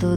2